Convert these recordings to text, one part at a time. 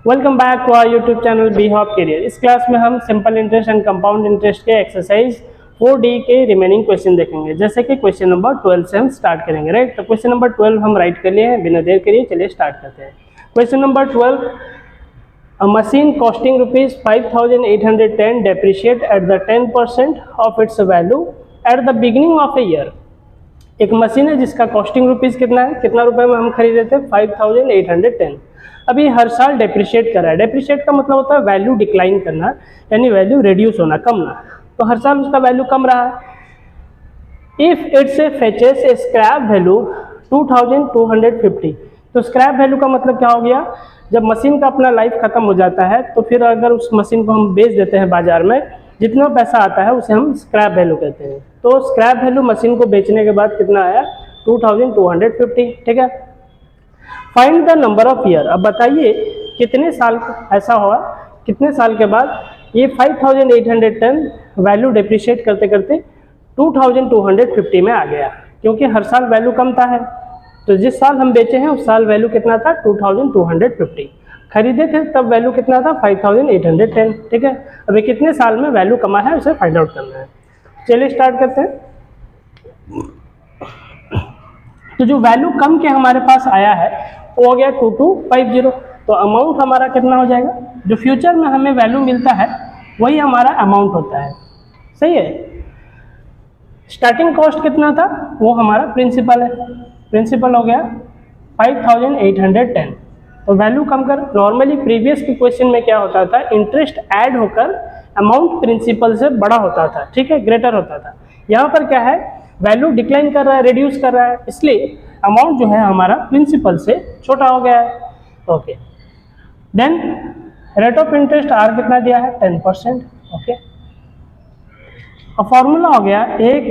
Welcome back to our YouTube channel B hop career. इस class में हम simple interest and compound interest के exercise 4D के remaining question देखेंगे। जैसे कि क्वेश्चन नंबर 12 से हम स्टार्ट करेंगे, राइट। तो क्वेश्चन नंबर 12 हम राइट कर लिए हैं, बिना देर करिए चलिए स्टार्ट करते हैं। Question number 12, a machine costing ₹5,810 depreciate at the 10% of its value at the beginning of a year. एक मशीन है जिसका कॉस्टिंग रुपीज़ कितना है, कितना रुपए में हम खरीदे थे, 5,810। अभी हर साल डेप्रिशिएट कर रहा है। डेप्रिशिएट का मतलब होता है वैल्यू डिक्लाइन करना, यानी वैल्यू रिड्यूस होना, कम ना। तो हर साल उसका वैल्यू कम रहा है। If it's फेचेस A scrap value 2,250, तो स्क्रैप वैल्यू का मतलब क्या हो गया, जब मशीन का अपना लाइफ खत्म हो जाता है तो फिर अगर उस मशीन को हम बेच देते हैं बाजार में, जितना पैसा आता है उसे हम स्क्रैप वैल्यू कहते हैं। तो स्क्रैप वैल्यू मशीन को बेचने के बाद कितना आया, 2,250, ठीक है। Find the number of year. अब बताइए कितने साल ऐसा हुआ, कितने साल के बाद ये 5,810 वैल्यू डेप्रिशिएट करते करते 2,250 में आ गया, क्योंकि हर साल वैल्यू कमता है। तो जिस साल हम बेचे हैं उस साल वैल्यू कितना था, 2,250। खरीदे थे तब वैल्यू कितना था, 5,810, ठीक है। अभी कितने साल में वैल्यू कमा है उसे फाइंड आउट करना है। चलिए स्टार्ट करते हैं। तो जो वैल्यू कम के हमारे पास आया है वो हो गया 2250। तो अमाउंट हमारा कितना हो जाएगा, जो फ्यूचर में हमें वैल्यू मिलता है वही हमारा अमाउंट होता है, सही है। स्टार्टिंग कॉस्ट कितना था, वो हमारा प्रिंसिपल है। प्रिंसिपल हो गया 5,810। तो वैल्यू कम कर, नॉर्मली प्रीवियस के क्वेश्चन में क्या होता था, इंटरेस्ट ऐड होकर अमाउंट प्रिंसिपल से बड़ा होता था, ठीक है, ग्रेटर होता था। यहाँ पर क्या है, वैल्यू डिक्लाइन कर रहा है, रिड्यूस कर रहा है, इसलिए अमाउंट जो है हमारा प्रिंसिपल से छोटा हो गया है। Okay, then rate of interest R कितना दिया है, 10%। ओके, अब फॉर्मूला हो गया A =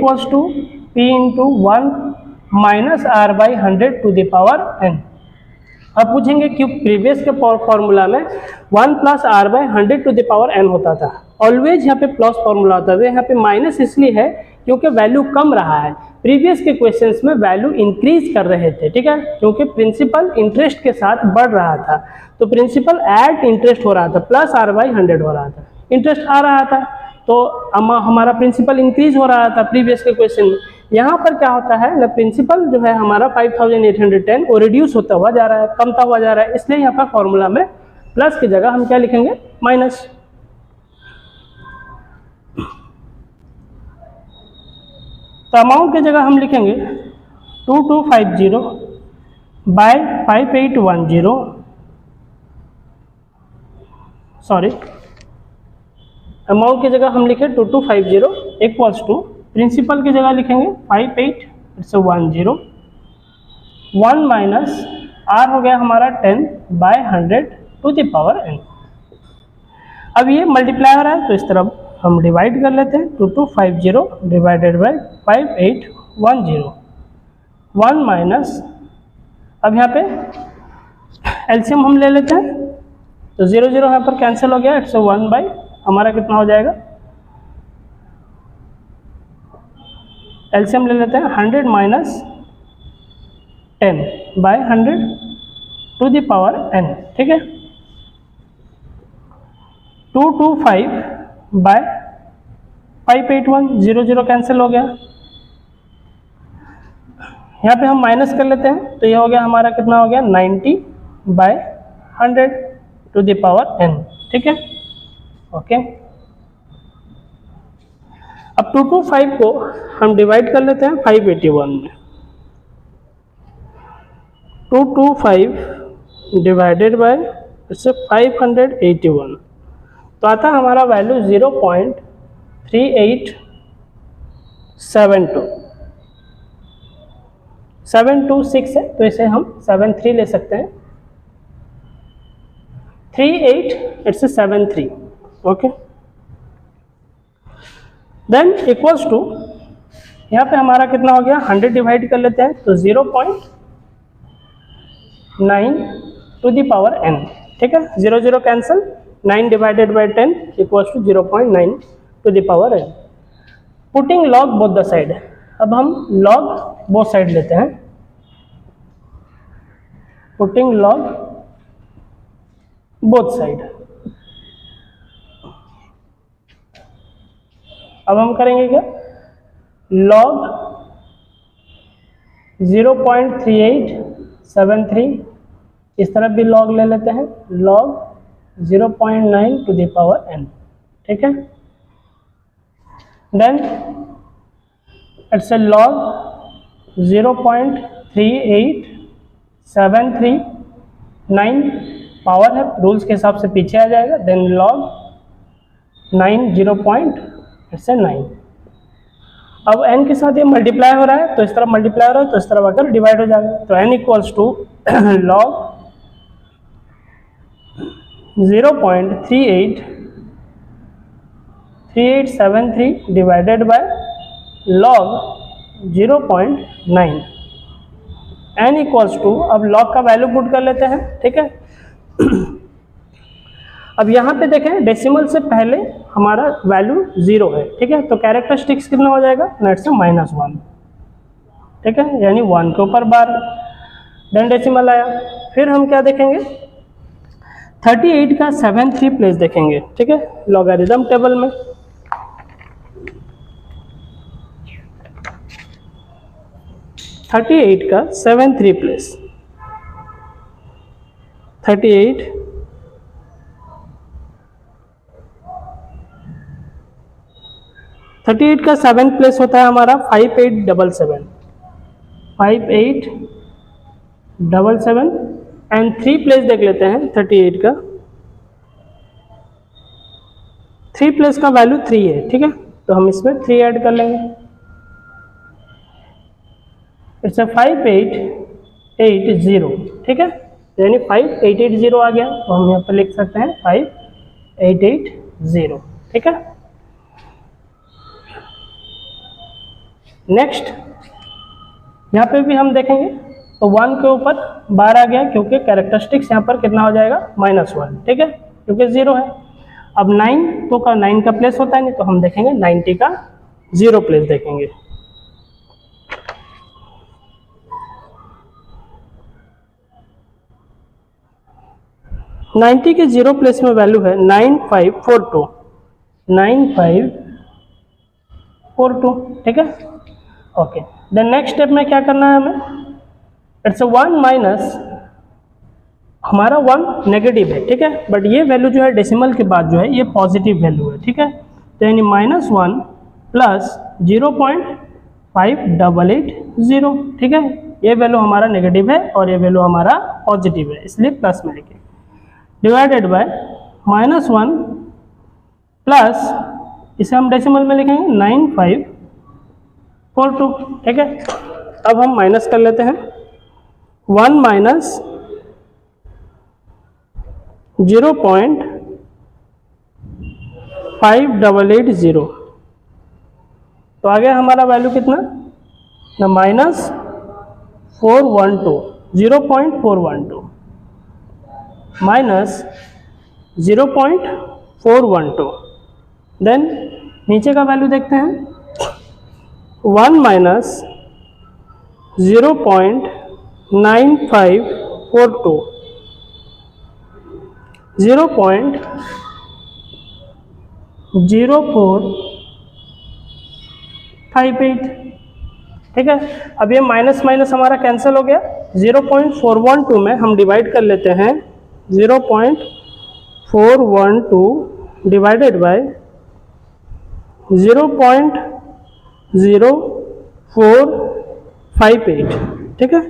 P × 1 - R/100 to the power n। अब पूछेंगे कि प्रीवियस के फॉर्मूला में 1 + R/100 to the power n होता था, ऑलवेज यहाँ पे प्लस फॉर्मूला होता था। यहाँ पे माइनस इसलिए है क्योंकि वैल्यू कम रहा है। प्रीवियस के क्वेश्चंस में वैल्यू इंक्रीज कर रहे थे, ठीक है, क्योंकि प्रिंसिपल इंटरेस्ट के साथ बढ़ रहा था। तो प्रिंसिपल ऐड इंटरेस्ट हो रहा था, प्लस R/100 हो रहा था, इंटरेस्ट आ रहा था, तो हमारा प्रिंसिपल इंक्रीज हो रहा था प्रीवियस के क्वेश्चन में। यहाँ पर क्या होता है ना, प्रिंसिपल जो है हमारा 5,810 वो रिड्यूस होता हुआ जा रहा है, कमता हुआ जा रहा है, इसलिए यहाँ पर फॉर्मूला में प्लस की जगह हम क्या लिखेंगे, माइनस। तो अमाउंट की जगह हम लिखेंगे 2250 बाय 5810, सॉरी, अमाउंट की जगह हम लिखे 2250 इक्वल्स टू, प्रिंसिपल की जगह लिखेंगे 5810, 1 माइनस आर हो गया हमारा 10/100 टू द पावर n। अब ये मल्टीप्लाई हो रहा है तो इस तरफ हम डिवाइड कर लेते हैं, 2250 डिवाइडेड बाई 5810, 1 माइनस, अब यहाँ पे एलसीएम हम ले लेते हैं, तो 0 0 यहाँ पर कैंसिल हो गया, 1 बाई हमारा कितना हो जाएगा, एलसीएम ले लेते हैं, 100 minus 10/100 to the power n, ठीक है। 225 बाय 581, 0 0 कैंसिल हो गया। यहाँ पे हम माइनस कर लेते हैं, तो ये हो गया हमारा कितना हो गया, 90/100 टू द पावर n, ठीक है। ओके, अब 225 को हम डिवाइड कर लेते हैं 581 में, 225 डिवाइडेड बाय इससे 581, तो आता है हमारा वैल्यू 0.3872 है, तो इसे हम 73 ले सकते हैं, 3873, ओके। देन इक्वल्स टू, यहाँ पे हमारा कितना हो गया, 100 डिवाइड कर लेते हैं, तो 0.9 टू द पावर n, ठीक है, 0 0 cancel, 9 divided by 10 equals to 0.9 to the power n। Putting log both the side, अब हम लॉग बोथ साइड लेते हैं, पुटिंग लॉग बोथ साइड। अब हम करेंगे क्या, log 0.3873, इस तरफ भी log ले लेते हैं, log 0.9 to the power n, ठीक है। Then it's a log 0.3873, power है, रूल्स के हिसाब से पीछे आ जाएगा। देन log 9 0.9। अब n के साथ ये मल्टीप्लाई हो रहा है, तो इस तरफ मल्टीप्लाई हो रहा है, तो इस तरफ आकर डिवाइड हो जाएगा। तो n equals to log 0.3873 divided by log 0.9। n equals to, अब log का वैल्यू पुट कर लेते हैं, ठीक है। अब यहाँ पे देखें डेसिमल से पहले हमारा वैल्यू 0 है, ठीक है। तो कैरेक्टरिस्टिक्स कितना हो जाएगा, नेट से -1, ठीक है, यानी 1 के ऊपर बार। देन डेसिमल आया, फिर हम क्या देखेंगे, 38 का 7 प्लेस देखेंगे, ठीक है, लॉगरिथम टेबल में। थर्टी 38 का 7 प्लेस, 38 का 7 प्लेस होता है हमारा 5877, 5877। एंड 3 प्लेस देख लेते हैं 38 का, 3 प्लेस का वैल्यू 3 है, ठीक है। तो हम इसमें 3 ऐड कर लेंगे, इट्स 5880, ठीक है, यानी 5880 आ गया। तो हम यहाँ पर लिख सकते हैं 5880, ठीक है। नेक्स्ट यहाँ पे भी हम देखेंगे, तो 1 के ऊपर बार आ गया, क्योंकि कैरेक्टरिस्टिक्स यहाँ पर कितना हो जाएगा, -1, ठीक है, क्योंकि 0 है। अब 9 तो का 9 का प्लेस होता है नहीं, तो हम देखेंगे 90 का 0 प्लेस देखेंगे। नाइन्टी के 0 प्लेस में वैल्यू है 9542, 9542, ठीक है, ओके। देन नेक्स्ट स्टेप में क्या करना है हमें, इट्स 1 माइनस, हमारा 1 नेगेटिव है, ठीक है, बट ये वैल्यू जो है डेसिमल के बाद जो है ये पॉजिटिव वैल्यू है, ठीक है। तो यानी -1 प्लस 0.5880, ठीक है, ये वैल्यू हमारा नेगेटिव है और ये वैल्यू हमारा पॉजिटिव है, इसलिए प्लस में लिखेंगे। डिवाइडेड बाय -1 प्लस, इसे हम डेसिमल में लिखेंगे 9542, ठीक है। अब हम माइनस कर लेते हैं, 1 माइनस 0.5880, तो आ गया हमारा वैल्यू कितना, -412, 0.412 माइनस 0.412। देन नीचे का वैल्यू देखते हैं, 1 माइनस 0.9542, 0.0458, ठीक है। अब ये माइनस माइनस हमारा कैंसिल हो गया, 0.412 में हम डिवाइड कर लेते हैं, 0.412 डिवाइडेड बाय 0.0458, ठीक है।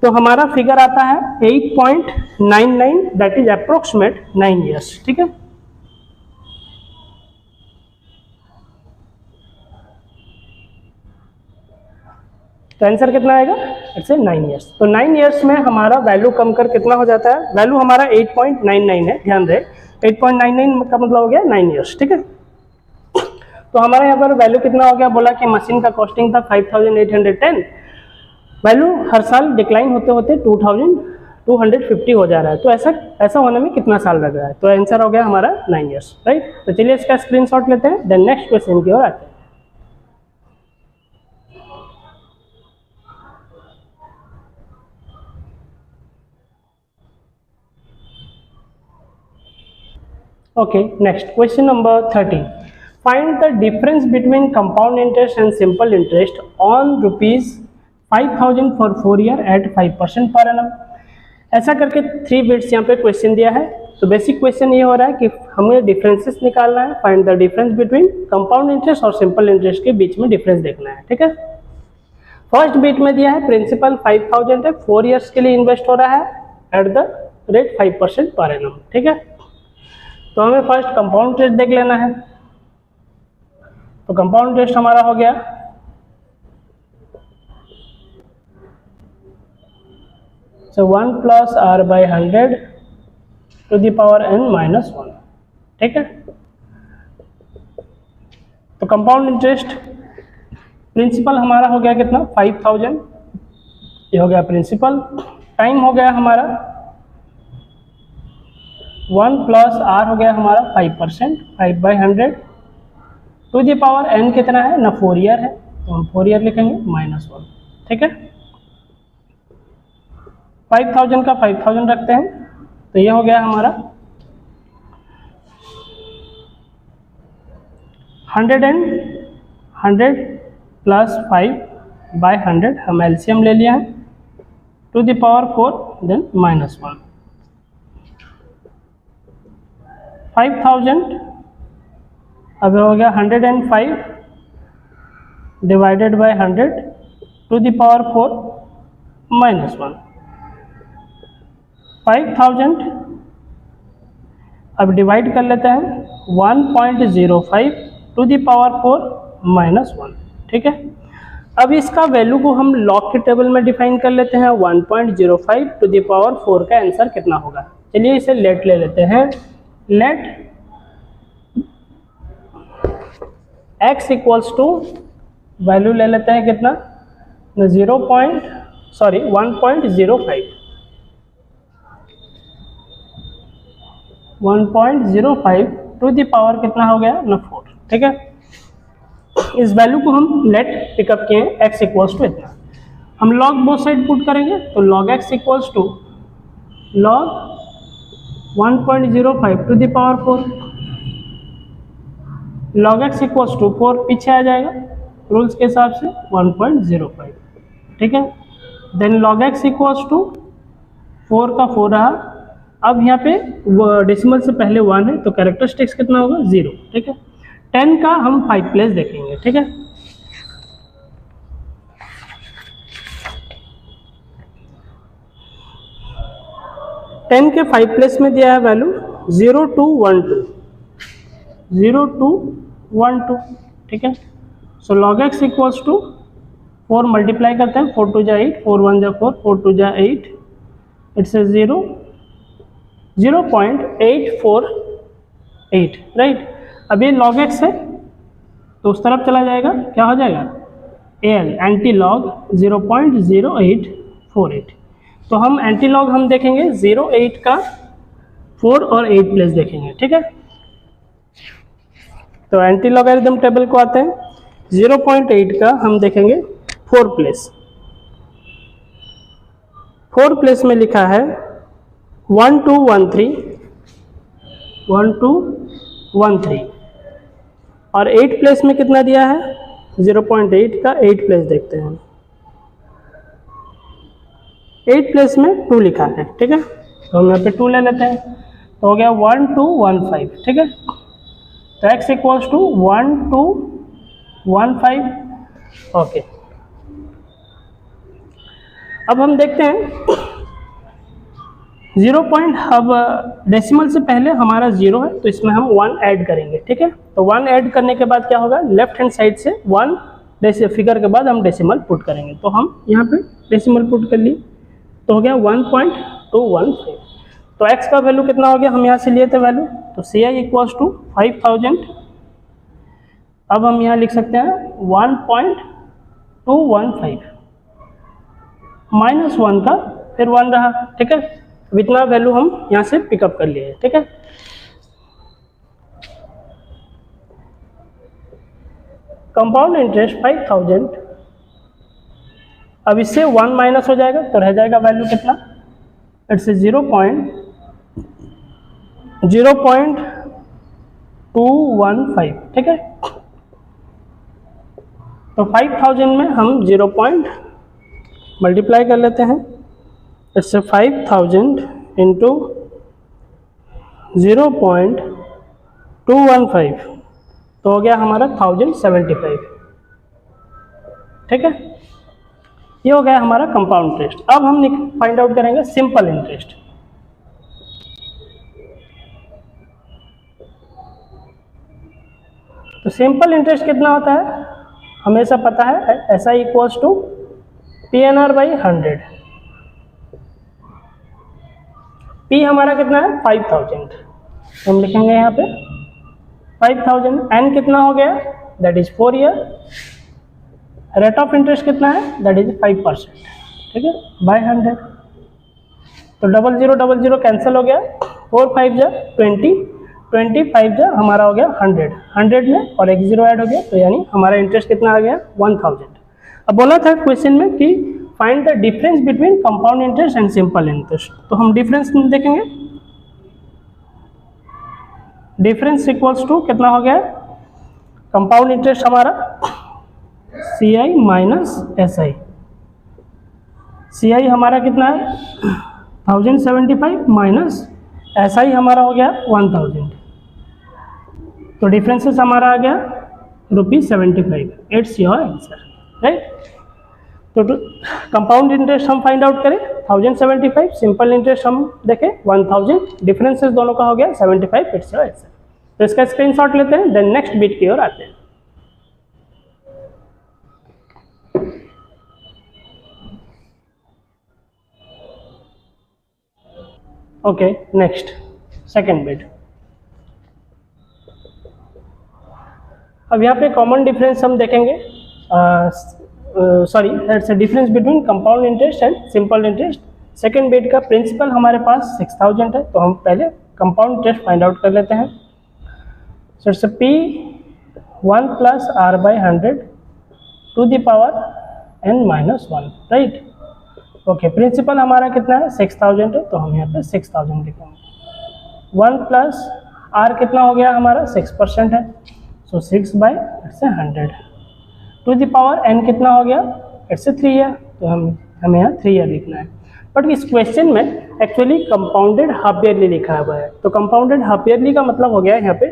तो हमारा फिगर आता है 8.99, दैट इज अप्रोक्सीमेट 9 ईयर्स, ठीक है। तो आंसर कितना आएगा, इट्स 9 ईयर्स। तो 9 ईयर्स में हमारा वैल्यू कम कर कितना हो जाता है, वैल्यू हमारा 8.99 है, ध्यान रहे 8.99 का मतलब हो गया 9 ईयर्स, ठीक है। तो हमारा यहाँ पर वैल्यू कितना हो गया, बोला कि मशीन का कॉस्टिंग था 5810, वैल्यू हर साल डिक्लाइन होते होते 2250 हो जा रहा है। तो ऐसा होने में कितना साल लग रहा है, तो आंसर हो गया हमारा 9 ईयर्स, राइट। तो चलिए इसका स्क्रीनशॉट लेते हैं, देन नेक्स्ट क्वेश्चन की ओर आते हैं। Okay, next question number 13, find the difference between compound interest and simple interest on ₹5,000 for 4 year at 5% per annum. ऐसा करके 3 बिट्स यहाँ पे क्वेश्चन दिया है। तो बेसिक क्वेश्चन ये हो रहा है कि हमें डिफरेंसेस निकालना है, find the difference between compound interest और सिंपल इंटरेस्ट के बीच में डिफरेंस देखना है। ठीक है, फर्स्ट बिट में दिया है प्रिंसिपल 5,000 है, 4 ईयर्स के लिए इन्वेस्ट हो रहा है at the rate 5% per annum. ठीक है, तो हमें फर्स्ट कंपाउंड इंटरेस्ट देख लेना है। तो कंपाउंड इंटरेस्ट हमारा हो गया so 1 plus r by 100 to the power n minus 1। ठीक है, तो कंपाउंड इंटरेस्ट प्रिंसिपल हमारा हो गया कितना 5,000, ये हो गया प्रिंसिपल। टाइम हो गया हमारा 1 प्लस आर हो गया हमारा 5%, 5 by 100 to the power n कितना है ना 4 ईयर है, तो हम 4 ईयर लिखेंगे -1। ठीक है, 5,000 का 5,000 रखते हैं, तो ये हो गया हमारा 100 प्लस 5 बाय 100, हम एलसीएम ले लिया है, टू द पावर 4 देन -1। 5,000 अब हो गया 105 divided by 100 to the power 4 -1। 5,000 अब डिवाइड कर लेते हैं 1.05 टू द पावर 4 -1। ठीक है, अब इसका वैल्यू को हम लॉग के टेबल में डिफाइन कर लेते हैं। 1.05 टू द पावर 4 का आंसर कितना होगा, चलिए इसे लेट ले लेते हैं। Let x equals to value ले लेते हैं कितना 1.05 टू द पावर कितना हो गया ना 4। ठीक है, इस वैल्यू को हम लेट पिकअप किए हैं x इक्वल्स टू इतना। हम लॉग बोथ साइड पुट करेंगे, तो log x equals to log 1.05 to the power 4, log x equals to 4 पीछे आ जाएगा रूल्स के हिसाब से 1.05। ठीक है, then log x equals to 4 का 4 रहा। अब यहाँ पे डेसिमल से पहले 1 है, तो कैरेक्टरिस्टिक्स कितना होगा 0। ठीक है, 10 का हम 5 प्लेस देखेंगे। ठीक है, टेन के 5 प्लेस में दिया है वैल्यू 0 to 12। ठीक है, so log x equals to 4 multiply करते हैं, 4 2 जा 8, 4 1 जा 4, 4 2 जा 8, इट्स 0.848। राइट, अब ये log x है तो उस तरफ चला जाएगा, क्या हो जाएगा al एंटी लॉग 0.0848। तो हम एंटी लॉग हम देखेंगे 0.8 का 4 और 8 प्लेस देखेंगे। ठीक है, तो एंटी लॉगरिथम टेबल को आते हैं, 0.8 का हम देखेंगे 4 प्लेस। 4 प्लेस में लिखा है 1213 और 8 प्लेस में कितना दिया है 0.8 का 8 प्लेस देखते हैं, 8 प्लेस में 2 लिखा है। ठीक है, तो हम यहाँ पे 2 ले लेते हैं, तो हो गया 1215। ठीक है, तो x इक्वल्स टू 1215। ओके, अब हम देखते हैं 0 पॉइंट, अब डेसिमल से पहले हमारा 0 है, तो इसमें हम 1 ऐड करेंगे। ठीक है, तो 1 ऐड करने के बाद क्या होगा, लेफ्ट हैंड साइड से 1 फिगर के बाद हम डेसिमल पुट करेंगे, तो हम यहाँ पे डेसिमल पुट कर लिए, तो हो गया 1.215। तो x का वैल्यू कितना हो गया, हम यहाँ से लिए थे वैल्यू, तो ci इक्वल्स टू 5000। अब हम यहाँ लिख सकते हैं 1.215 -1 का फिर 1 रहा। ठीक है, अब इतना वैल्यू हम यहाँ से पिकअप कर लिए। ठीक है, कंपाउंड इंटरेस्ट 5000, अब इससे 1 माइनस हो जाएगा, तो रह जाएगा वैल्यू कितना, इट्स 0.0 215, ठीक है। तो 5000 में हम 0 पॉइंट मल्टीप्लाई कर लेते हैं, इससे 5000 इंटू 0.215 तो हो गया हमारा 1075, ठीक है। ये हो गया हमारा कंपाउंड इंटरेस्ट। अब हम फाइंड आउट करेंगे सिंपल इंटरेस्ट। तो सिंपल इंटरेस्ट कितना होता है, हमेशा पता है, ऐसा इक्वल्स टू PNR/100। P हमारा कितना है 5000, हम लिखेंगे यहाँ पे 5000। N कितना हो गया, that is 4 year. Rate of interest कितना है, दैट इज 5%, ठीक है, बाय 100। तो 0000 कैंसिल हो गया, 4 5 जा 20, 25 जा हमारा हो गया 100, 100 में और एक 0 ऐड हो गया, तो यानी हमारा इंटरेस्ट कितना आ गया 1000। अब बोला था क्वेश्चन में कि find the difference between compound interest and simple interest, तो हम डिफरेंस देखेंगे। डिफरेंस इक्वल्स टू कितना हो गया, कंपाउंड इंटरेस्ट हमारा CI माइनस SI। CI हमारा कितना है 1075 माइनस SI हमारा हो गया 1000, तो डिफरेंसेस हमारा आ गया ₹75। It's your answer, right. तो कंपाउंड इंटरेस्ट हम फाइंड आउट करें 1075, सिंपल इंटरेस्ट हम देखें 1000, डिफरेंसेस दोनों का हो गया 75। It's your answer. तो इसका स्क्रीनशॉट लेते हैं, देन नेक्स्ट बीट की ओर आते हैं। Okay, next second bit. अब यहाँ पे कॉमन डिफरेंस हम देखेंगे, sorry that's a difference between compound interest and simple interest. Second bit का प्रिंसिपल हमारे पास 6000 है, तो हम पहले कंपाउंड इंटरेस्ट फाइंड आउट कर लेते हैं। So it's P1 + R/100 to the power n-1, right. Okay, principal हमारा कितना है 6000 है, तो हम यहाँ पे 6000 लिखेंगे। 1 + R कितना हो गया हमारा 6% है, सो 6/100 टू द पावर n कितना हो गया, इट्स 3 ईयर, तो हमें यहाँ 3 ईयर लिखना है। बट इस क्वेश्चन में एक्चुअली कंपाउंडेड हाफ ईयरली लिखा हुआ है, तो कंपाउंडेड हाफ ईयरली का मतलब हो गया यहाँ पे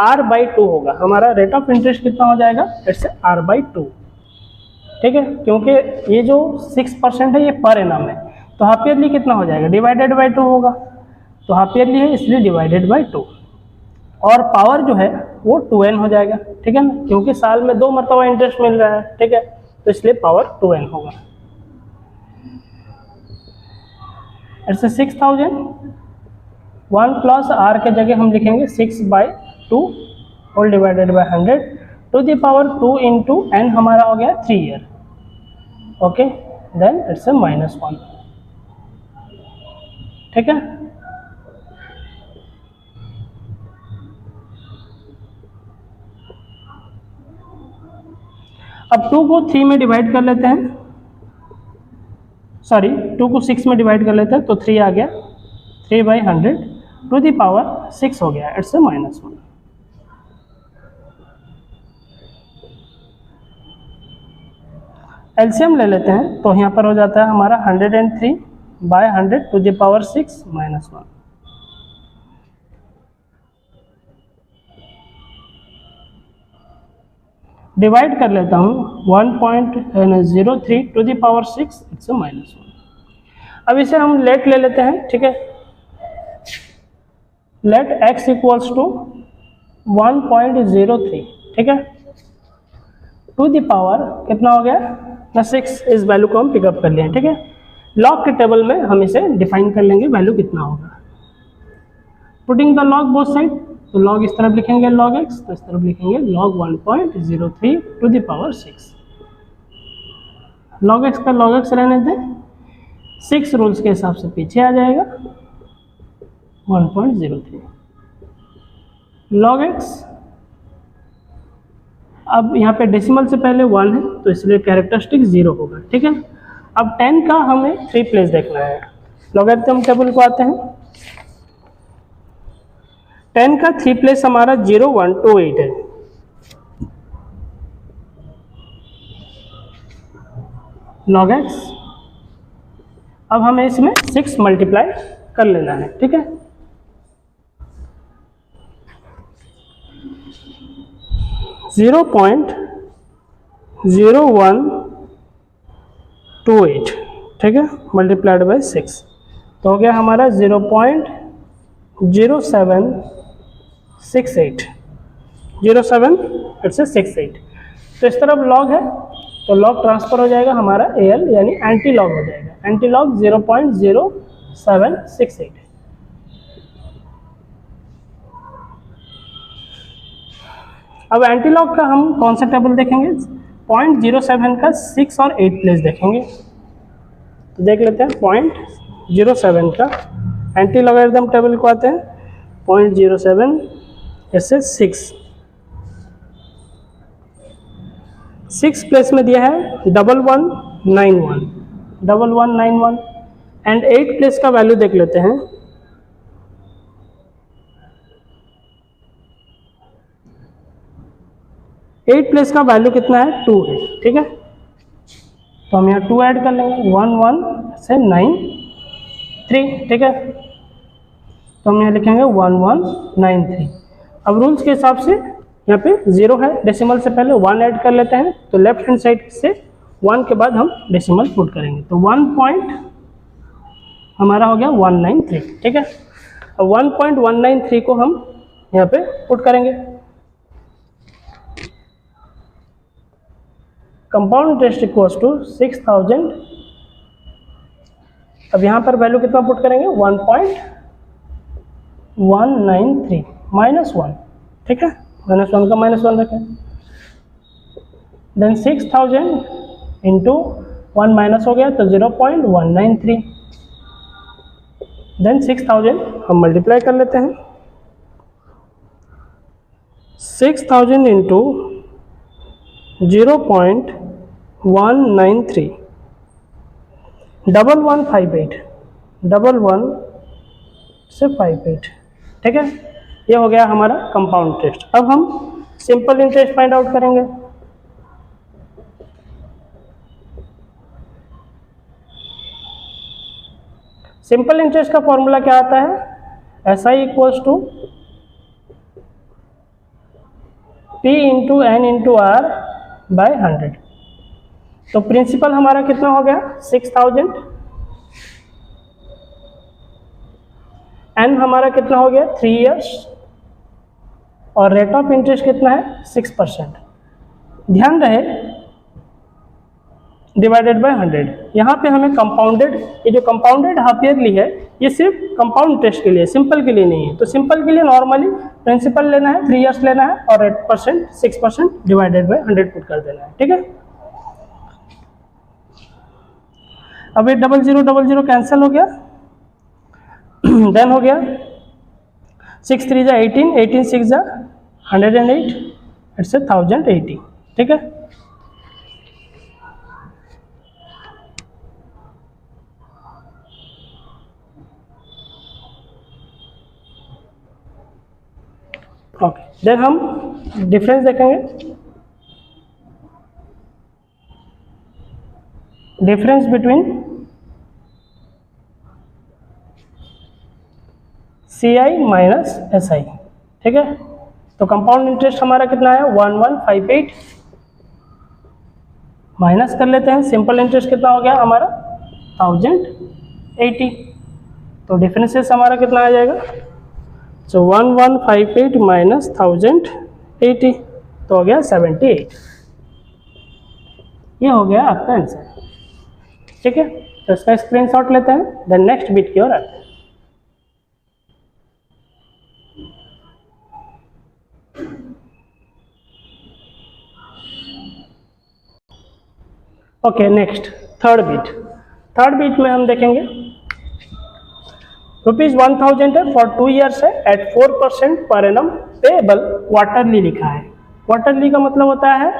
R/2 होगा। हमारा रेट ऑफ इंटरेस्ट कितना हो जाएगा, इट्स R/2, ठीक है, क्योंकि ये जो 6% है ये पर एनम है, तो हाफ ईयरली कितना हो जाएगा, डिवाइडेड बाय 2 होगा। तो हाफ ईयरली है इसलिए डिवाइडेड बाय 2, और पावर जो है वो 2n हो जाएगा, ठीक है ना, क्योंकि साल में 2 मरतबा इंटरेस्ट मिल रहा है, ठीक है, तो इसलिए पावर 2n होगा। ऐसे 6000, 1 + R के जगह हम लिखेंगे 6/2 whole divided by 100 to the power 2 into n हमारा हो गया 3 ईयर। ओके, देन इट्स -1, ठीक है। अब 2 को 3 में डिवाइड कर लेते हैं, सॉरी 2 को 6 में डिवाइड कर लेते हैं, तो 3 आ गया, 3/100 टू द पावर 6 हो गया, इट्स -1। एलसीएम ले लेते हैं, तो यहाँ पर हो जाता है हमारा 103/100 टू द पावर 6 -1। डिवाइड कर लेता हूँ 1.03 टू द पावर 6, इट्स -1। अब इसे हम लेट ले लेते हैं, ठीक है। लेट x इक्वल्स टू 1.03, ठीक है, टू द पावर कितना हो गया ना 6, इस वैल्यू को हम पिकअप कर लिए, ठीक है। लॉग के टेबल में हम इसे डिफाइन कर लेंगे, वैल्यू कितना होगा। Putting the log both side, तो लॉग इस तरफ लिखेंगे log x, तो इस तरफ लिखेंगे log 1.03 to the power 6। log x का log x रहने दें, 6 रूल्स के हिसाब से पीछे आ जाएगा 1.03 log x। अब यहाँ पे डेसिमल से पहले 1 है, तो इसलिए कैरेक्टरिस्टिक 0 होगा, ठीक है। अब 10 का हमें 3 प्लेस देखना है। लॉगरिथम टेबल को आते हैं, 10 का 3 प्लेस हमारा 0 1 2 8 है, log x। अब हमें इसमें 6 मल्टीप्लाई कर लेना है, ठीक है। जीरो पॉइंट 0128, ठीक है, मल्टीप्लाइड बाई 6, तो हो गया हमारा 0.0768, 0.768। तो इस तरफ लॉग है तो लॉग ट्रांसफर हो जाएगा हमारा AL यानी एंटी लॉग हो जाएगा, एंटी लॉग 0.0768। अब एंटी लॉग का हम कौन सा टेबल देखेंगे, 0.07 का 6 और 8 प्लेस देखेंगे। तो देख लेते हैं 0.07 का एंटी लॉगरिथम टेबल को आते हैं, 0.07 ऐसे 6 प्लेस में दिया है 1191 एंड 8 प्लेस का वैल्यू देख लेते हैं, 8 प्लेस का वैल्यू कितना है 2 है, ठीक है। तो हम यहाँ 2 ऐड कर लेंगे, 11 से 9 3, ठीक है। तो हम यहाँ लिखेंगे 1193। अब रूल्स के हिसाब से यहाँ पे 0 है, डेसिमल से पहले 1 ऐड कर लेते हैं, तो लेफ्ट हैंड साइड से 1 के बाद हम डेसिमल पुट करेंगे, तो 1 पॉइंट हमारा हो गया 193, ठीक है। अब 1.193 को हम यहाँ पे पुट करेंगे। Compound interest equals to 6000। अब यहाँ पर वैल्यू कितना पुट करेंगे, 1.193 -1, ठीक है, -1 का -1 रखें, देन 6000 इंटू 1 माइनस हो गया तो 0.193, देन 6000 हम मल्टीप्लाई कर लेते हैं, 6000 इंटू 0.193 1158 से 58, ठीक है। ये हो गया हमारा कंपाउंड इंटरेस्ट। अब हम सिंपल इंटरेस्ट फाइंड आउट करेंगे। सिंपल इंटरेस्ट का फॉर्मूला क्या आता है, SI equals to P into N into R by 100। तो प्रिंसिपल हमारा कितना हो गया 6000, N हमारा कितना हो गया 3 इयर्स, और रेट ऑफ इंटरेस्ट कितना है 6%। ध्यान रहे डिवाइडेड बाय 100। यहाँ पे हमें कंपाउंडेड, ये जो कंपाउंडेड हाफ ईयरली है ये सिर्फ कंपाउंड इंटरेस्ट के लिए, सिंपल के लिए नहीं है। तो सिंपल के लिए नॉर्मली प्रिंसिपल लेना है 3 इयर्स लेना है और rate percent 6% divided by 100 put कर देना है, ठीक है। अब ये 0000 कैंसिल हो गया, देन हो गया 6 3 जा 18, 18 6 जा 108, इट्स 1080, ठीक है। ओके, देन हम डिफरेंस देखेंगे। Difference between CI minus SI, ठीक है। तो कंपाउंड इंटरेस्ट हमारा कितना है 1158, माइनस कर लेते हैं, सिंपल इंटरेस्ट कितना हो गया हमारा 1080। तो डिफरेंसेस हमारा कितना आ जाएगा, तो 1158 माइनस 1080, तो हो गया 78। ये हो गया आपका आंसर, ठीक है। तो इसका स्क्रीनशॉट लेते हैं, देन नेक्स्ट बिट की ओर आते हैं। ओके, नेक्स्ट थर्ड बीट में हम देखेंगे ₹1000 है फॉर 2 ईयर्स है eight 4% per annum payable quarterly लिखा है। क्वार्टरली का मतलब होता है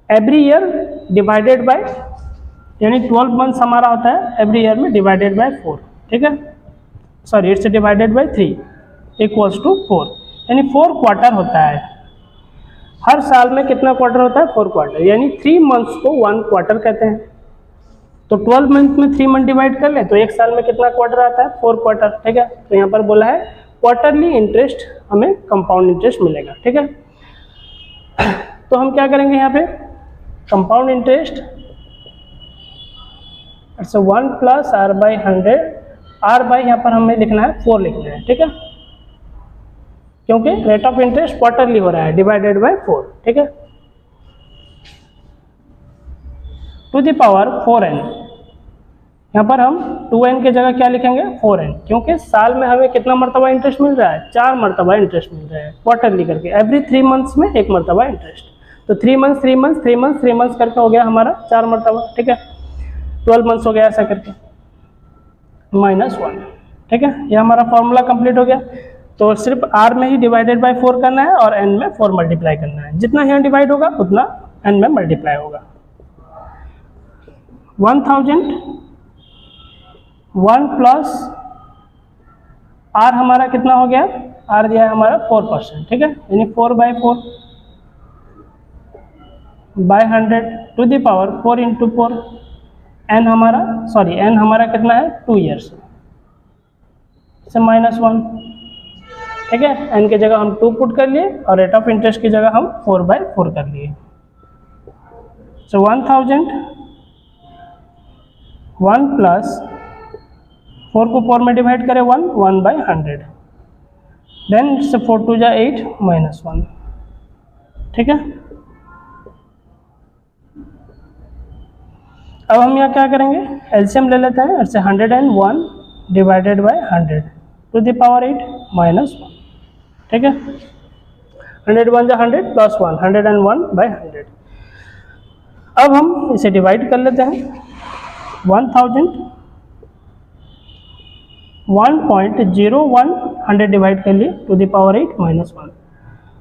एवरी ईयर डिवाइडेड बाय, यानी 12 मंथ्स हमारा होता है एवरी ईयर में डिवाइडेड बाय 4, ठीक है, sorry it's divided by 3। Equals to 4, यानी 4 क्वार्टर होता है। हर साल में कितना क्वार्टर होता है? 4 क्वार्टर, यानी 3 मंथ्स को 1 क्वार्टर कहते हैं। तो 12 मंथ में 3 मंथ डिवाइड कर ले तो एक साल में कितना क्वार्टर आता है? 4 क्वार्टर, ठीक है। तो यहाँ पर बोला है क्वार्टरली इंटरेस्ट हमें कंपाउंड इंटरेस्ट मिलेगा, ठीक है। तो हम क्या करेंगे यहाँ पे? Compound interest it's 1 plus R by 100, R by यहाँ पर हमें लिखना है 4 लिखना है, ठीक है, क्योंकि रेट ऑफ इंटरेस्ट क्वार्टरली हो रहा है, डिवाइडेड बाय 4, ठीक है। टू द पावर 4n, यहाँ पर हम 2n की जगह क्या लिखेंगे? 4n, क्योंकि साल में हमें कितना मरतबा इंटरेस्ट मिल रहा है? 4 मरतबा इंटरेस्ट मिल रहा है क्वार्टरली करके, एवरी 3 मंथ्स में 1 मरतबा इंटरेस्ट। तो 3 मंथ्स 3 मंथ्स 3 मंथ्स 3 मंथ्स करके हो गया हमारा 4 मरतबा, ठीक है। 12 मंथ्स हो गया ऐसा करके, -1, ठीक है। ये हमारा फॉर्मूला कंप्लीट हो गया। तो सिर्फ r में ही डिवाइडेड बाय 4 करना है और n में 4 मल्टीप्लाई करना है। जितना यहाँ डिवाइड होगा उतना n में मल्टीप्लाई होगा। 1000 1 प्लस r हमारा कितना हो गया? r दिया है हमारा 4%, ठीक है, यानी 4/4 by 100 to the power 4 into 4, n हमारा कितना है? 2 ईयर्स से -1, ठीक है। n की जगह हम 2 पुट कर लिए और रेट ऑफ इंटरेस्ट की जगह हम 4/4 कर लिए। सो 1000 1 प्लस 4 को 4 में डिवाइड करें 1/100, देन 4 2 जा 8 -1, ठीक है। अब हम यहाँ क्या करेंगे? एलसीएम ले लेते हैं। ऐसे 101 divided by 100 to the power 8 -1, ठीक है। 101 जा 100 प्लस 1, 101/100। अब हम इसे डिवाइड कर लेते हैं। 1000 1.01 100 डिवाइड कर लिए टू द पावर 8 -1।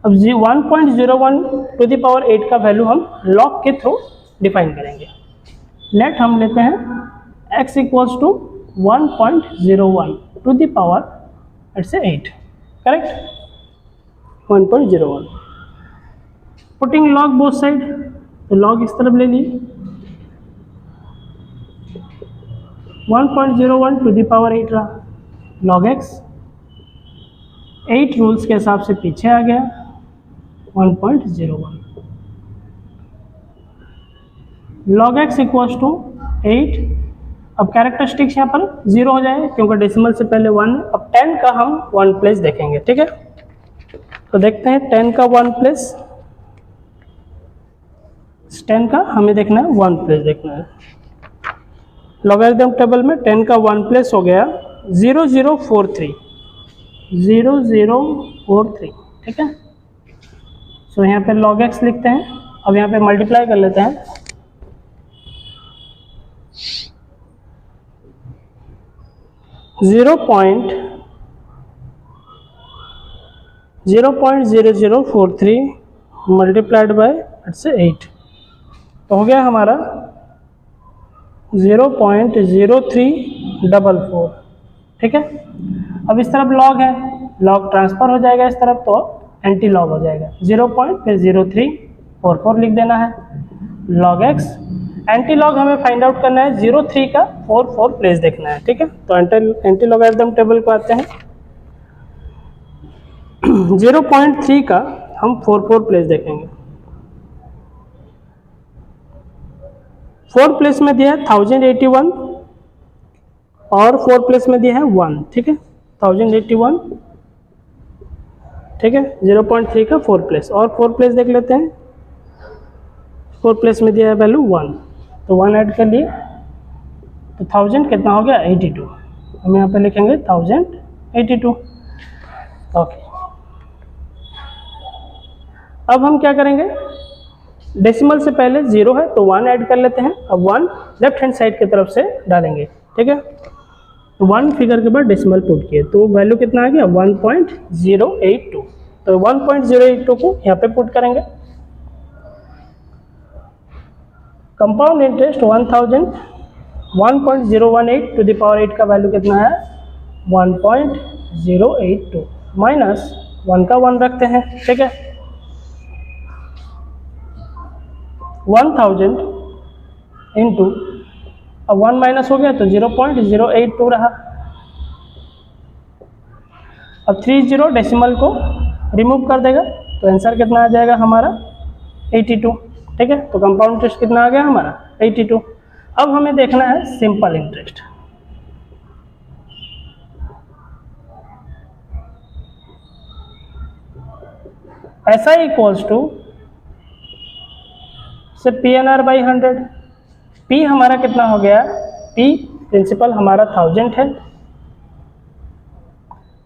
अब 1.01 टू द पावर 8 का वैल्यू हम लॉग के थ्रू डिफाइन करेंगे। लेट हम लेते हैं x equals to 1.01 to the power it's 8, correct, 1.01। Putting log both side, तो लॉग इस तरफ ले लिए, 1.01 टू द पावर 8 रहा, लॉग x 8 रूल्स के हिसाब से पीछे आ गया 1.01, log x इक्वल्स टू 8। अब कैरेक्टरिस्टिक्स यहाँ पर 0 हो जाए क्योंकि डेसिमल से पहले 1 है। अब 10 का हम 1 प्लेस देखेंगे, ठीक है। तो देखते हैं 10 का 1 प्लेस, 10 का हमें देखना है 1 प्लेस देखना है। लॉगरिथम टेबल में 10 का 1 प्लेस हो गया 0043, 0043, ठीक है। सो यहाँ पे log x लिखते हैं। अब यहाँ पे मल्टीप्लाई कर लेते हैं। 0.0043 मल्टीप्लाइड बाय 8, तो हो गया हमारा 0.0344, ठीक है। अब इस तरफ लॉग है, लॉग ट्रांसफर हो जाएगा इस तरफ तो एंटी लॉग हो जाएगा, 0.0344 लिख देना है। लॉग एक्स एंटी लॉग हमें फाइंड आउट करना है, 03 का 44 प्लेस देखना है, ठीक है। तो एंटी लॉगरिथम टेबल को आते हैं। 0.3 का हम 44 प्लेस देखेंगे। 4 प्लेस में दिया है 1081 और 4 प्लेस में दिया है 1, ठीक है, 1081, ठीक है। 0.3 का 4 प्लेस और 4 प्लेस देख लेते हैं। 4 प्लेस में दिया है वैल्यू 1, तो 1 ऐड कर लिए तो 1000 कितना हो गया 82। हम यहाँ पे लिखेंगे 1082, ओके। अब हम क्या करेंगे, डेसिमल से पहले 0 है तो 1 ऐड कर लेते हैं। अब 1 लेफ्ट हैंड साइड की तरफ से डालेंगे, ठीक है। तो 1 फिगर के बाद डेसिमल पुट किए तो वैल्यू कितना आ गया 1.082, तो 1.082 को यहाँ पे पुट करेंगे। Compound interest 1000 1.018 to the power 8 का वैल्यू कितना है 1.082, माइनस 1 का 1 रखते हैं, ठीक है। 1000 इंटू, अब 1 माइनस हो गया तो 0.082 रहा। अब 30 डेसिमल को रिमूव कर देगा तो आंसर कितना आ जाएगा हमारा 82, ठीक है। तो कंपाउंड इंटरेस्ट कितना आ गया हमारा 82। अब हमें देखना है सिंपल इंटरेस्ट। ऐसा इक्वल्स टू से PNR बाई 100। P हमारा कितना हो गया, P प्रिंसिपल हमारा 1000 है,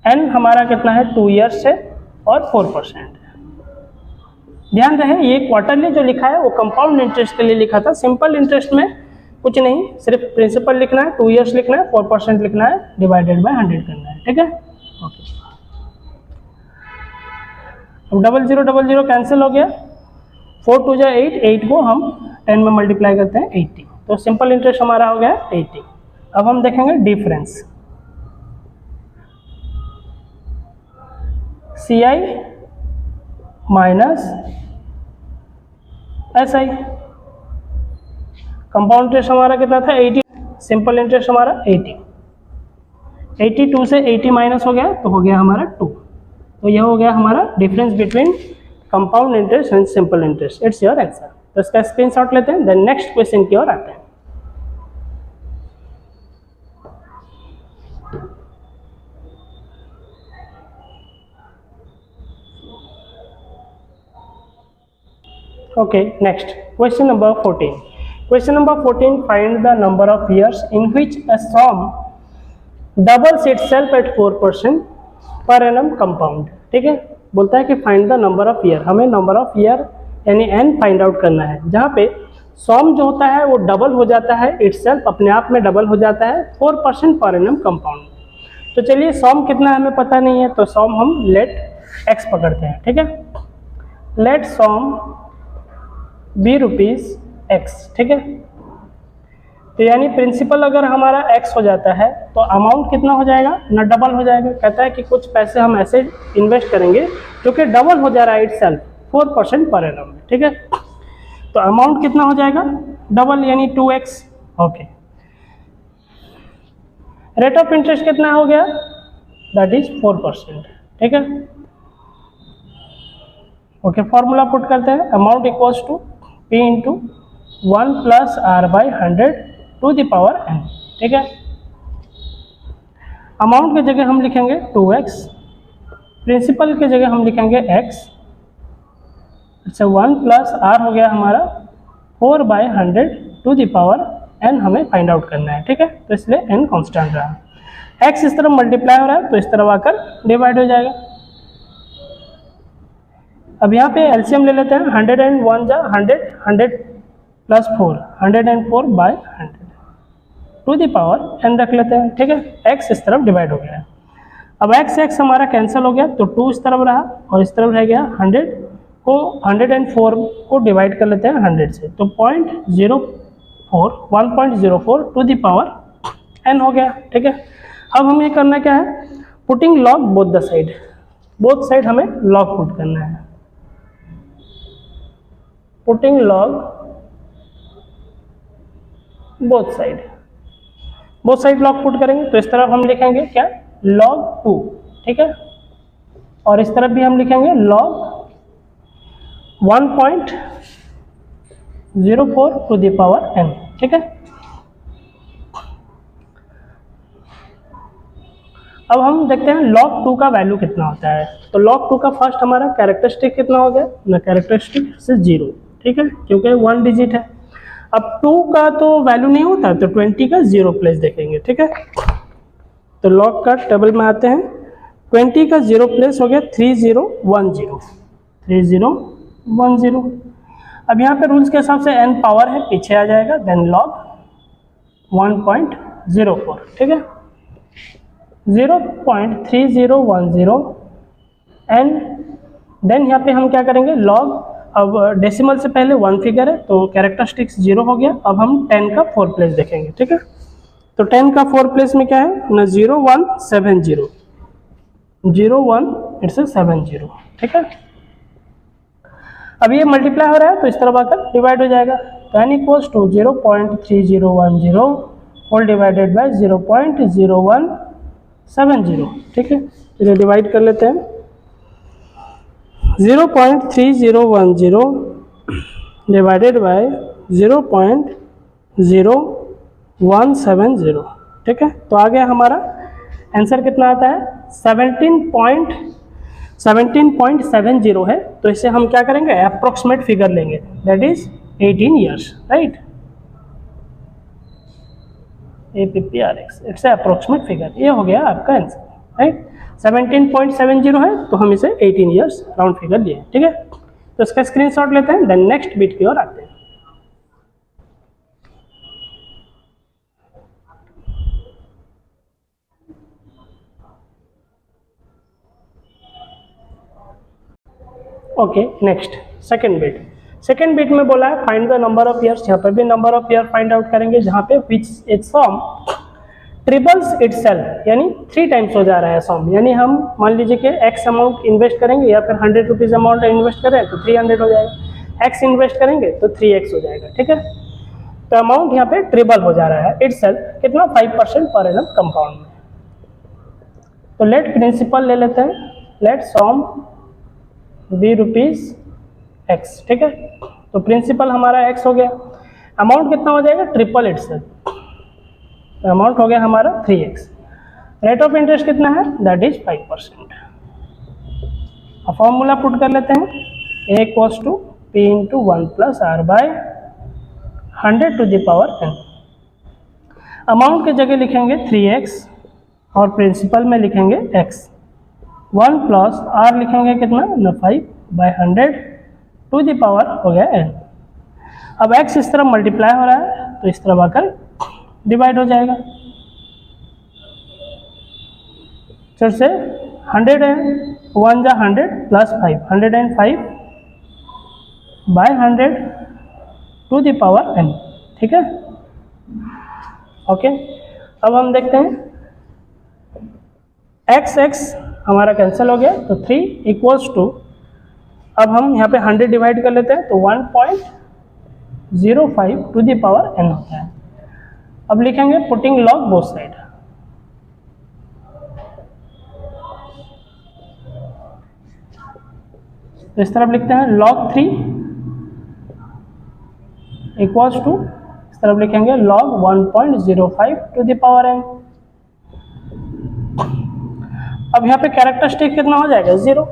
N हमारा कितना है 2 ईयर्स है और 4% है। ध्यान रहे ये क्वार्टरली जो लिखा है वो कंपाउंड इंटरेस्ट के लिए लिखा था। सिंपल इंटरेस्ट में कुछ नहीं, सिर्फ प्रिंसिपल लिखना है, 2 ईयर्स लिखना है, 4% लिखना है, डिवाइडेड बाय 100 करना है, ठीक है। ओके, अब 0000 कैंसिल हो गया, 4 2 जा 8, 8 को हम 10 में मल्टीप्लाई करते हैं 80, तो सिंपल इंटरेस्ट हमारा हो गया 80। अब हम देखेंगे difference, CI minus SI। Compound interest हमारा कितना था 80, सिंपल इंटरेस्ट हमारा 80, 82 से 80 माइनस हो गया तो हो गया हमारा 2। तो यह हो गया हमारा difference between compound interest and simple interest. It's your answer. तो इसका स्क्रीनशॉट लेते हैं, देन नेक्स्ट क्वेश्चन की ओर आते हैं। Okay, next question number 14. Question number 14, find the number of years in which a sum doubles itself at 4% per annum compound। ठीक है, बोलता है कि find the number of year, हमें number of year यानी n फाइंड आउट करना है, जहाँ पे सम जो होता है वो डबल हो जाता है, itself अपने आप में डबल हो जाता है 4% पर annum compound। तो चलिए सम कितना हमें पता नहीं है, तो सम हम लेट x पकड़ते हैं, ठीक है। लेट सम बी ₹x, ठीक है। तो यानी प्रिंसिपल अगर हमारा x हो जाता है तो अमाउंट कितना हो जाएगा ना, डबल हो जाएगा। कहता है कि कुछ पैसे हम ऐसे इन्वेस्ट करेंगे जो कि डबल हो जा रहा है इटसेल्फ 4% पर एनम, ठीक है। तो अमाउंट कितना हो जाएगा डबल, यानी 2x। Okay, rate of interest कितना हो गया, दैट इज 4%, ठीक है। ओके, फॉर्मूला पुट करते हैं, amount equals to P into 1 plus R by 100 to the power n, ठीक है। अमाउंट की जगह हम लिखेंगे 2x, प्रिंसिपल की जगह हम लिखेंगे x। अच्छा, 1 प्लस R हो गया हमारा 4 by 100 to the power n, हमें फाइंड आउट करना है, ठीक है। तो इसलिए n कांस्टेंट रहा। x इस तरफ मल्टीप्लाई हो रहा है तो इस तरफ आकर डिवाइड हो जाएगा। अब यहाँ पे एलसीएम ले लेते हैं, 101 जा 100, 100 plus 4, 104 by 100 to the power n रख लेते हैं, ठीक है। x इस तरफ डिवाइड हो गया है। अब x हमारा कैंसिल हो गया तो 2 इस तरफ रहा और इस तरफ रह गया 100 को 104 को डिवाइड कर लेते हैं 100 से, तो 1.04 टू द पावर n हो गया, ठीक है। अब हमें करना क्या है, putting log both the side, both side हमें लॉग पुट करना है। Putting log both side, both side log put करेंगे तो इस तरफ हम लिखेंगे क्या, log 2, ठीक है। और इस तरफ भी हम लिखेंगे log 1.04 to the power n, ठीक है। अब हम देखते हैं log 2 का वैल्यू कितना होता है। तो log 2 का फर्स्ट हमारा कैरेक्टरिस्टिक कितना हो गया ना, कैरेक्टरिस्टिक से 0, ठीक है, क्योंकि 1 डिजिट है। अब 2 का तो वैल्यू नहीं होता तो 20 का 0 प्लेस देखेंगे, ठीक है। तो लॉग का टेबल में आते हैं, 20 का 0 प्लेस हो गया 3010, 3010। अब यहाँ पे रूल्स के हिसाब से n पावर है, पीछे आ जाएगा, देन लॉग 1.04, ठीक है, 0.3010 एंड देन यहाँ पे हम क्या करेंगे, लॉग, अब डेसिमल से पहले 1 फिगर है तो कैरेक्टरिस्टिक्स 0 हो गया। अब हम 10 का 4 प्लेस देखेंगे, ठीक है। तो 10 का 4 प्लेस में क्या है ना, 0170, 01 इट्स 70, ठीक है। अब ये मल्टीप्लाई हो रहा है तो इस तरफ आकर डिवाइड हो जाएगा, तो n equals to 0.3010 whole divided by 0.0170, ठीक है। इसे डिवाइड कर लेते हैं, 0.3010 डिवाइडेड बाय 0.0170, ठीक है। तो आ गया हमारा आंसर कितना आता है 17.70 है। तो इसे हम क्या करेंगे, अप्रोक्सीमेट फिगर लेंगे, that is 18 years, right. APPRX it's approximate figure, ये हो गया आपका आंसर, राइट। 17.70 है तो हम इसे 18 ईयर्स राउंड फिगर लिए, ठीक है। तो इसका स्क्रीनशॉट लेते हैं, देन नेक्स्ट बिट की ओर आते हैं। ओके, नेक्स्ट सेकेंड बिट में बोला है find the number of years. यहाँ पर भी number of year find out करेंगे, जहाँ पे which is sum triples itself, यानी 3 टाइम्स हो जा रहा है सम, यानी हम मान लीजिए कि x अमाउंट इन्वेस्ट करेंगे या फिर 100 रुपीज़ अमाउंट इन्वेस्ट करें तो 300 हो जाएगा, x इन्वेस्ट करेंगे तो 3x हो जाएगा, ठीक है। तो अमाउंट यहाँ पे ट्रिपल हो जा रहा है इटसेल्फ, कितना 5% पर एनम कंपाउंड में। तो लेट प्रिंसिपल ले लेते हैं, लेट सम बी ₹x, ठीक है। तो प्रिंसिपल हमारा x हो गया, अमाउंट कितना हो जाएगा ट्रिपल इटसेल्फ, तो अमाउंट हो गया हमारा 3x। रेट ऑफ इंटरेस्ट कितना है, दैट इज 5%। अब फॉर्मूला पुट कर लेते हैं, a equals to p into 1 plus r by 100 to the power n। Amount की जगह लिखेंगे 3x और प्रिंसिपल में लिखेंगे x, 1 प्लस r लिखेंगे कितना 5 बाय 100 टू द पावर हो गया n। अब x इस तरफ मल्टीप्लाई हो रहा है तो इस तरफ आकर डिवाइड हो जाएगा, फिर से 100 है, 1 जा 100 plus 5, 105 by 100 to the power n, ठीक है। ओके, अब हम देखते हैं x हमारा कैंसिल हो गया, तो 3 इक्वल्स टू, अब हम यहाँ पे 100 डिवाइड कर लेते हैं तो 1.05 टू द पावर n होता है। अब लिखेंगे पुटिंग लॉग बोथ साइड, तो इस तरफ लिखते हैं log 3 इक्वल्स टू, इस तरफ लिखेंगे log 1.05 to the power n। अब यहाँ पे कैरेक्टरिस्टिक कितना हो जाएगा 0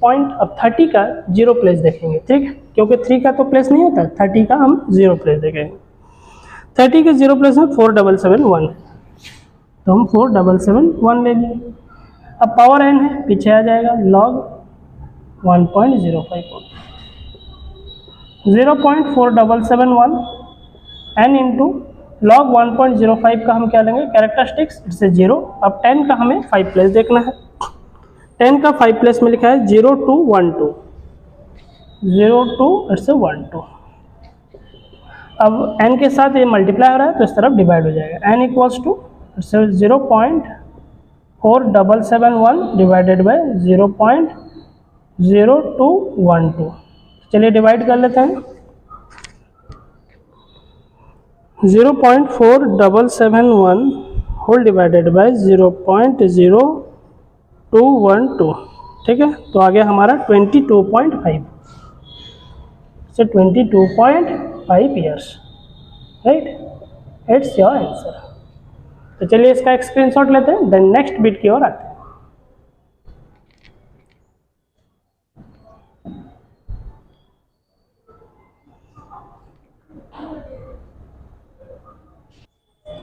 पॉइंट, अब 30 का 0 प्लेस देखेंगे, ठीक, क्योंकि 3 का तो प्लेस नहीं होता, 30 का हम 0 प्लेस देखेंगे। 30 के 0 प्लेस में 4771 है, तो हम 4771 ले लिए। अब पावर n है, पीछे आ जाएगा log 1.05 0.4771 n इंटू log 1.05 का हम क्या लेंगे कैरेक्टरिस्टिक्स, इससे 0। अब 10 का हमें 5 प्लेस देखना है, 10 का 5 प्लेस में लिखा है 0212, 02 अब n के साथ ये मल्टीप्लाई हो रहा है तो इस तरफ डिवाइड हो जाएगा, n equals to 0.4771 divided by 0.0212। चलिए डिवाइड कर लेते हैं, 0.4771 होल डिवाइडेड बाय 0.0212, ठीक है। तो आ गया हमारा 22.5, so 22.5 years, right, it's your answer. तो चलिए इसका एक स्क्रीनशॉट लेते हैं, देन नेक्स्ट बिट की ओर आते हैं।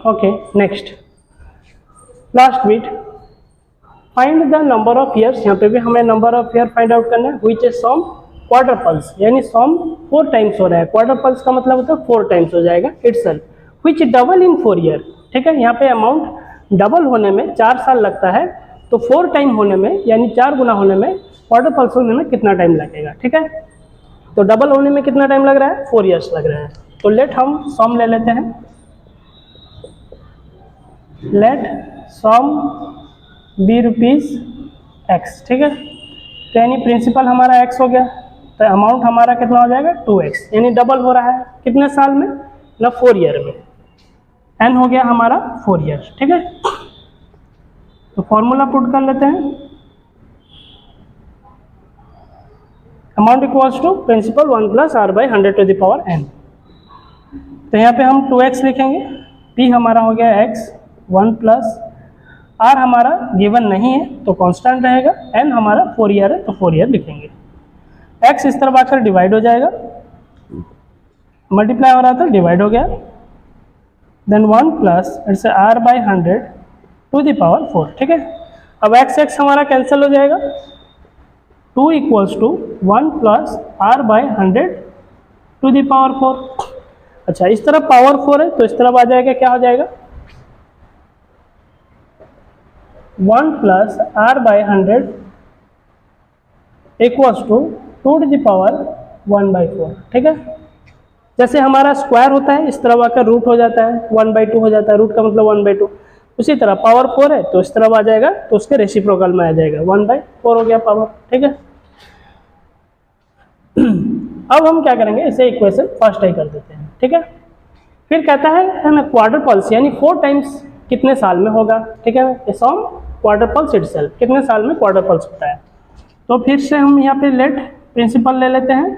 Okay, next last bit, find the number of years. यहाँ पे भी हमें number of year find out करना है, which is sum quadruples, यानी सम 4 टाइम्स हो रहा है, क्वार्टर पल्स का मतलब होता है 4 टाइम्स हो जाएगा itself, which double in 4 year, ठीक है। यहाँ पे अमाउंट डबल होने में 4 साल लगता है, तो 4 टाइम होने में यानी 4 गुना होने में, क्वार्टर पल्स होने में कितना टाइम लगेगा, ठीक है। तो डबल होने में कितना टाइम लग रहा है, 4 ईयर्स लग रहा है। तो लेट हम सम ले लेते हैं, लेट सम बी x, ठीक है। तो यानी प्रिंसिपल हमारा x हो गया, तो अमाउंट हमारा कितना हो जाएगा 2x, यानी डबल हो रहा है कितने साल में ना 4 ईयर में। n हो गया हमारा 4 ईयर, ठीक है। तो फॉर्मूला पुट कर लेते हैं, amount equals to principal 1 plus r by 100 to the power n। तो यहाँ पे हम 2x लिखेंगे, p हमारा हो गया x, 1 प्लस r हमारा गिवन नहीं है तो कांस्टेंट रहेगा, n हमारा 4 ईयर है तो 4 ईयर लिखेंगे। x इस तरफ आकर डिवाइड हो जाएगा, मल्टीप्लाई हो रहा था डिवाइड हो गया, then 1 plus it's r by 100 to the power 4, ठीक है। अब x हमारा कैंसिल हो जाएगा, 2 equals to 1 plus r by 100 to the power 4। अच्छा, इस तरफ पावर 4 है तो इस तरफ आ जाएगा, क्या हो जाएगा 1 plus r by 100 equals to 2 to the power 1 by 4, ठीक है। जैसे हमारा स्क्वायर होता है इस तरफ आकर रूट हो जाता है, 1/2 हो जाता है, रूट का मतलब 1/2। उसी तरह पावर 4 है तो इस तरफ आ जाएगा तो उसके रेसिप्रोकल में आ जाएगा, 1/4 हो गया पावर, ठीक है। अब हम क्या करेंगे, इसे इक्वेशन फर्स्ट ही कर देते हैं, ठीक है। फिर कहता है ना क्वार्टर पल्स, यानी 4 टाइम्स कितने साल में होगा, ठीक है। सम क्वार्टर पल्स इटसेल्फ, कितने साल में क्वार्टर पल्स होता है। तो फिर से हम यहाँ पे लेट प्रिंसिपल ले लेते हैं,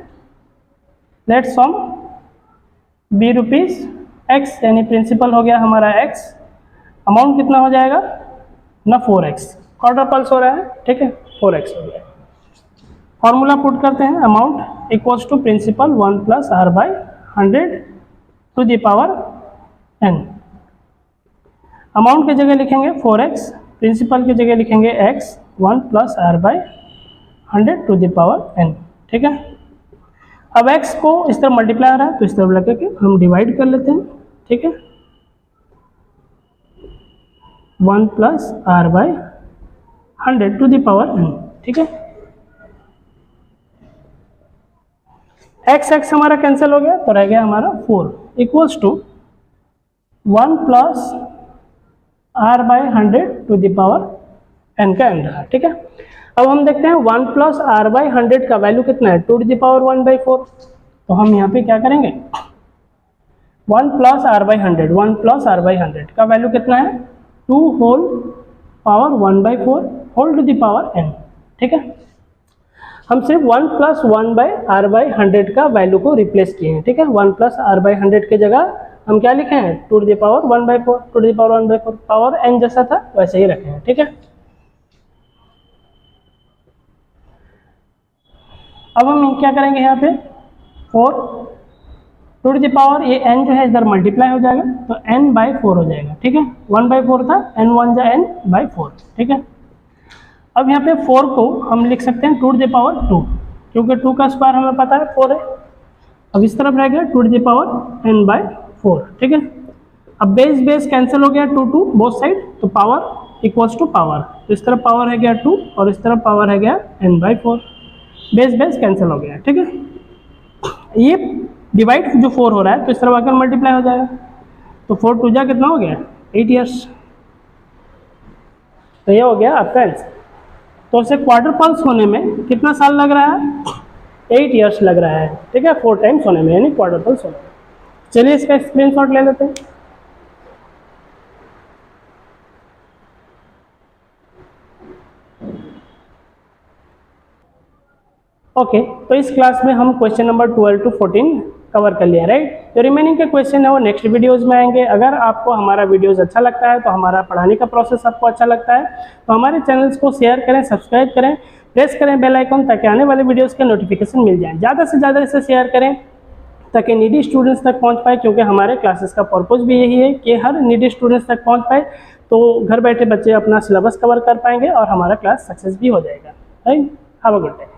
let some b rupees x, यानी प्रिंसिपल हो गया हमारा x, अमाउंट कितना हो जाएगा ना 4x, क्वार्टर पल्स हो रहा है, ठीक है, 4x हो गया। फॉर्मूला पुट करते हैं, amount equals to principal 1 plus r by 100 to the power n। Amount की जगह लिखेंगे 4x, प्रिंसिपल की जगह लिखेंगे x, 1 plus r by 100 to the power n, ठीक है। अब x को इस तरफ मल्टीप्लाई हो रहा है तो इस तरफ लगा के हम डिवाइड कर लेते हैं, ठीक है, 1 plus r by 100 to the power n, ठीक है। x हमारा कैंसिल हो गया तो रह गया हमारा 4 equals to 1 plus r by 100 to the power n का n रहा, ठीक है। अब हम देखते हैं 1 प्लस r बाई 100 का वैल्यू कितना है 2 टू द पावर 1/4। तो हम यहाँ पे क्या करेंगे, 1 plus r by 100, 1 plus r by 100 का वैल्यू कितना है 2 whole power 1/4 whole to the power n, ठीक है। हम सिर्फ 1 प्लस 1 बाई r बाई 100 का वैल्यू को रिप्लेस किए हैं, ठीक है। 1 प्लस r बाई 100 की जगह हम क्या लिखे हैं 2 to the power 1/4, 2 to the power 1/4, power n जैसा था वैसे ही रखे हैं, ठीक है। अब हम क्या करेंगे, यहाँ पे 4 2 टू द पावर, ये n जो है इधर मल्टीप्लाई हो जाएगा तो n/4 हो जाएगा, ठीक है। 1/4 था, n1 जा n/4, ठीक है। अब यहाँ पे 4 को हम लिख सकते हैं 2 टू द पावर 2, क्योंकि 2 का स्क्वायर हमें पता है 4 है। अब इस तरफ रह गया 2 टू द पावर n/4, ठीक है। अब बेस बेस कैंसिल हो गया 2 बोथ साइड, तो पावर इक्वल्स टू पावर, तो इस तरफ पावर है गया 2 और इस तरफ पावर है गया n/4, बेस बेस कैंसिल हो गया, ठीक है। ये डिवाइड जो 4 हो रहा है तो इस तरफ आकर मल्टीप्लाई हो जाएगा, तो 4 2 जा कितना हो गया 8 ईयर्स, तो ये हो गया आपका आंसर। तो इसे क्वार्टर पल्स होने में कितना साल लग रहा है 8 ईयर्स लग रहा है, ठीक है, 4 टाइम्स होने में, यानी क्वार्टर पल्स होने में। चलिए इसका स्क्रीनशॉट ले लेते हैं। ओके, तो इस क्लास में हम क्वेश्चन नंबर 12 टू 14 कवर कर लिया, राइट। जो रिमेनिंग के क्वेश्चन है वो नेक्स्ट वीडियोस में आएंगे। अगर आपको हमारा वीडियोस अच्छा लगता है, तो हमारा पढ़ाने का प्रोसेस आपको अच्छा लगता है, तो हमारे चैनल्स को शेयर करें, सब्सक्राइब करें, प्रेस करें बेल आइकन, ताकि आने वाले वीडियोस के नोटिफिकेशन मिल जाए। ज़्यादा से ज़्यादा इसे शेयर करें ताकि नीडी स्टूडेंट्स तक पहुँच पाए, क्योंकि हमारे क्लासेस का पर्पज़ भी यही है कि हर नीडी स्टूडेंट्स तक पहुँच पाए, तो घर बैठे बच्चे अपना सिलेबस कवर कर पाएंगे और हमारा क्लास सक्सेस भी हो जाएगा, right. Have a good day.